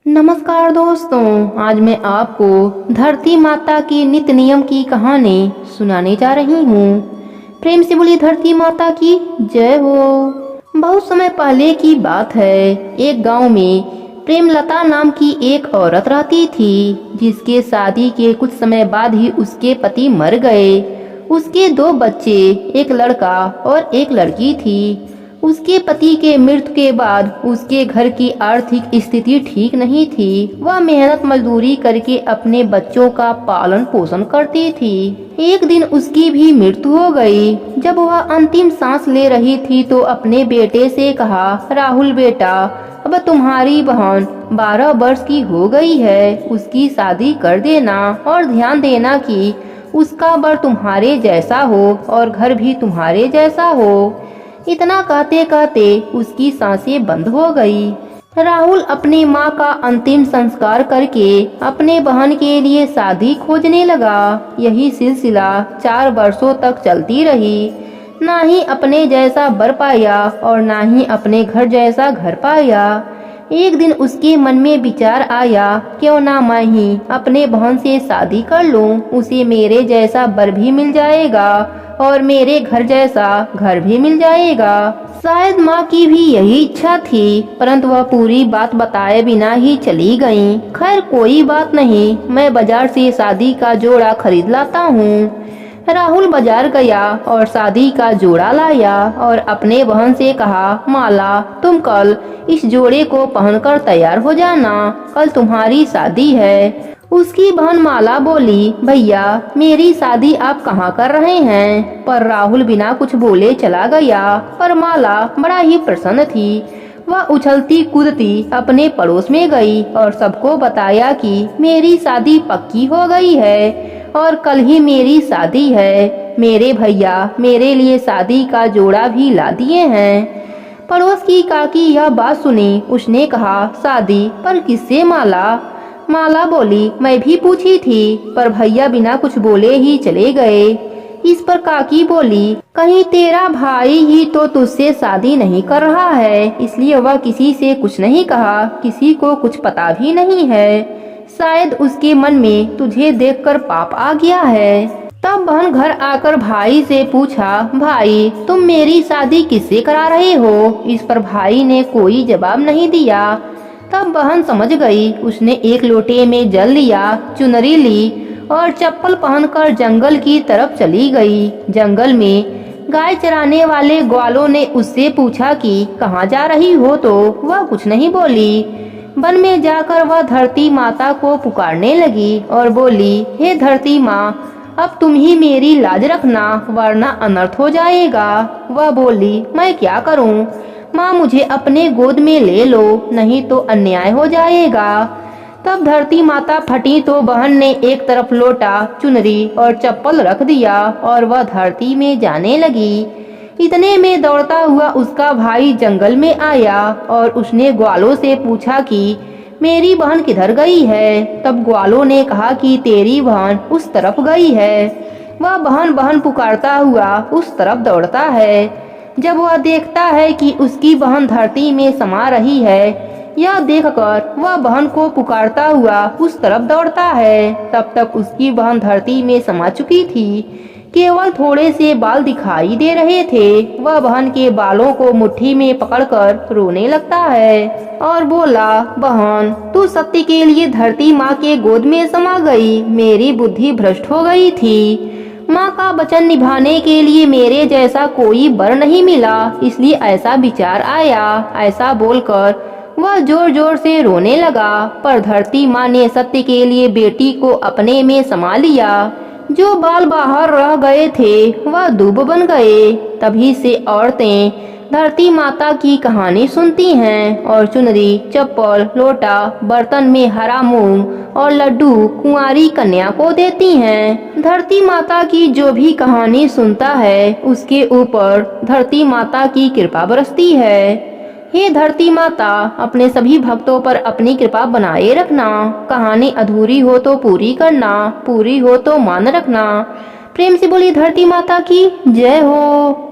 नमस्कार दोस्तों, आज मैं आपको धरती माता की नित्य नियम की कहानी सुनाने जा रही हूँ। प्रेम से बोली धरती माता की जय हो। बहुत समय पहले की बात है। एक गांव में प्रेमलता नाम की एक औरत रहती थी, जिसके शादी के कुछ समय बाद ही उसके पति मर गए। उसके दो बच्चे, एक लड़का और एक लड़की थी। उसके पति के मृत्यु के बाद उसके घर की आर्थिक स्थिति ठीक नहीं थी। वह मेहनत मजदूरी करके अपने बच्चों का पालन पोषण करती थी। एक दिन उसकी भी मृत्यु हो गई। जब वह अंतिम सांस ले रही थी तो अपने बेटे से कहा, राहुल बेटा, अब तुम्हारी बहन 12 वर्ष की हो गई है, उसकी शादी कर देना और ध्यान देना कि उसका वर तुम्हारे जैसा हो और घर भी तुम्हारे जैसा हो। इतना कहते कहते उसकी सांसें बंद हो गई। राहुल अपनी माँ का अंतिम संस्कार करके अपने बहन के लिए शादी खोजने लगा। यही सिलसिला 4 वर्षों तक चलती रही। ना ही अपने जैसा वर पाया और ना ही अपने घर जैसा घर पाया। एक दिन उसके मन में विचार आया, क्यों ना मैं ही अपने बहन से शादी कर लूं, उसे मेरे जैसा वर भी मिल जाएगा और मेरे घर जैसा घर भी मिल जाएगा। शायद माँ की भी यही इच्छा थी, परंतु वह पूरी बात बताए बिना ही चली गई। खैर कोई बात नहीं, मैं बाजार से शादी का जोड़ा खरीद लाता हूँ। राहुल बाजार गया और शादी का जोड़ा लाया और अपने बहन से कहा, माला, तुम कल इस जोड़े को पहनकर तैयार हो जाना, कल तुम्हारी शादी है। उसकी बहन माला बोली, भैया मेरी शादी आप कहाँ कर रहे हैं? पर राहुल बिना कुछ बोले चला गया। पर माला बड़ा ही प्रसन्न थी। वह उछलती कूदती अपने पड़ोस में गई और सबको बताया कि मेरी शादी पक्की हो गई है और कल ही मेरी शादी है। मेरे भैया मेरे लिए शादी का जोड़ा भी ला दिए हैं। पड़ोस की काकी यह बात सुनी। उसने कहा, शादी पर किससे माला? माला बोली, मैं भी पूछी थी, पर भैया बिना कुछ बोले ही चले गए। इस पर काकी बोली, कहीं तेरा भाई ही तो तुझसे शादी नहीं कर रहा है, इसलिए वह किसी से कुछ नहीं कहा, किसी को कुछ पता भी नहीं है। शायद उसके मन में तुझे देखकर पाप आ गया है। तब बहन घर आकर भाई से पूछा, भाई तुम मेरी शादी किससे करा रहे हो? इस पर भाई ने कोई जवाब नहीं दिया। तब बहन समझ गई। उसने एक लोटे में जल लिया, चुनरी ली और चप्पल पहनकर जंगल की तरफ चली गई। जंगल में गाय चराने वाले ग्वालों ने उससे पूछा कि कहाँ जा रही हो, तो वह कुछ नहीं बोली। वन में जाकर वह धरती माता को पुकारने लगी और बोली, हे धरती माँ, अब तुम ही मेरी लाज रखना, वरना अनर्थ हो जाएगा। वह बोली, मैं क्या करूं? माँ मुझे अपने गोद में ले लो, नहीं तो अन्याय हो जाएगा। तब धरती माता फटी तो बहन ने एक तरफ लोटा, चुनरी और चप्पल रख दिया और वह धरती में जाने लगी। इतने में दौड़ता हुआ उसका भाई जंगल में आया और उसने ग्वालों से पूछा कि मेरी बहन किधर गई है? तब ग्वालों ने कहा कि तेरी बहन उस तरफ गई है। वह बहन बहन पुकारता हुआ उस तरफ दौड़ता है। जब वह देखता है कि उसकी बहन धरती में समा रही है, यह देखकर वह बहन को पुकारता हुआ उस तरफ दौड़ता है। तब तक उसकी बहन धरती में समा चुकी थी। केवल थोड़े से बाल दिखाई दे रहे थे। वह बहन के बालों को मुट्ठी में पकड़कर रोने लगता है और बोला, बहन तू सत्य के लिए धरती माँ के गोद में समा गई। मेरी बुद्धि भ्रष्ट हो गई थी। माँ का वचन निभाने के लिए मेरे जैसा कोई वर नहीं मिला, इसलिए ऐसा विचार आया। ऐसा बोलकर वह जोर जोर से रोने लगा। पर धरती माँ ने सत्य के लिए बेटी को अपने में समा लिया। जो बाल बाहर रह गए थे वह दूब बन गए। तभी से औरतें धरती माता की कहानी सुनती हैं और चुनरी, चप्पल, लोटा, बर्तन में हरा मूंग और लड्डू कुंवारी कन्या को देती हैं। धरती माता की जो भी कहानी सुनता है उसके ऊपर धरती माता की कृपा बरसती है। हे धरती माता, अपने सभी भक्तों पर अपनी कृपा बनाए रखना। कहानी अधूरी हो तो पूरी करना, पूरी हो तो मान रखना। प्रेम से बोली धरती माता की जय हो।